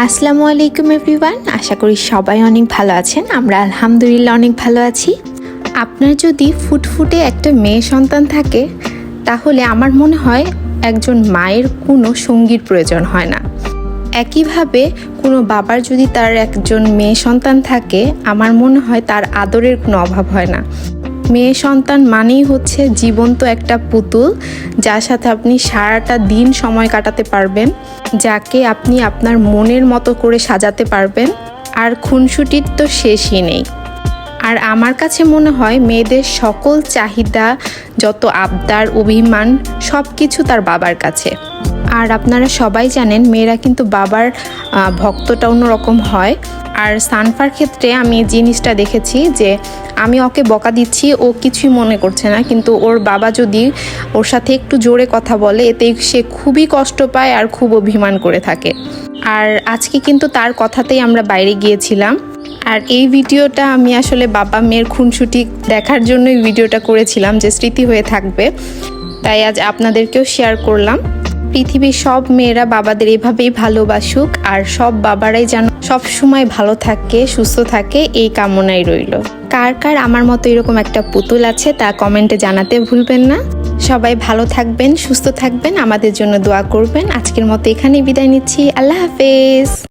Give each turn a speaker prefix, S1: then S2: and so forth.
S1: আসসালামু আলাইকুম এভরিওয়ান, আশা করি সবাই অনেক ভালো আছেন। আমরা আলহামদুলিল্লাহ অনেক ভালো আছি। আপনার যদি ফুটফুটে একটা মেয়ে সন্তান থাকে তাহলে আমার মনে হয় একজন মায়ের কোনো সঙ্গীর প্রয়োজন হয় না। একইভাবে কোনো বাবার যদি তার একজন মেয়ে সন্তান থাকে আমার মনে হয় তার আদরের কোনো অভাব হয় না। মেয়ে সন্তান মানেই হচ্ছে জীবন্ত একটা পুতুল, যার সাথে আপনি সারাটা দিন সময় কাটাতে পারবেন, যাকে আপনি আপনার মনের মতো করে সাজাতে পারবেন, আর খুনসুটির তো শেষই নেই। আর আমার কাছে মনে হয় মেয়েদের সকল চাহিদা, যত আবদার, অভিমান সব কিছু তার বাবার কাছে। আর আপনারা সবাই জানেন মেয়েরা কিন্তু বাবার ভক্তটা অন্যরকম হয়। আর সানফার ক্ষেত্রে আমি এই জিনিসটা দেখেছি যে আমি ওকে বকা দিচ্ছি, ও কিছুই মনে করছে না, কিন্তু ওর বাবা যদি ওর সাথে একটু জোরে কথা বলে এতে সে খুবই কষ্ট পায় আর খুব অভিমান করে থাকে। আর আজকে কিন্তু তার কথাতেই আমরা বাইরে গিয়েছিলাম। আর এই ভিডিওটা আমি আসলে বাবা মেয়ের খুনসুটি দেখার জন্যই ভিডিওটা করেছিলাম, যে স্মৃতি হয়ে থাকবে, তাই আজ আপনাদেরকেও শেয়ার করলাম। পৃথিবীর সব মেয়েরা বাবাদের এভাবেই ভালোবাসুক, আর সব বাবারাই যেন সব সময় ভালো থাকে, সুস্থ থাকে, এই কামনাই রইল। কার কার আমার মতো এরকম একটা পুতুল আছে তা কমেন্টে জানাতে ভুলবেন না। সবাই ভালো থাকবেন, সুস্থ থাকবেন, আমাদের জন্য দোয়া করবেন। আজকের মতো এখানেই বিদায় নিচ্ছি। আল্লাহ হাফেজ।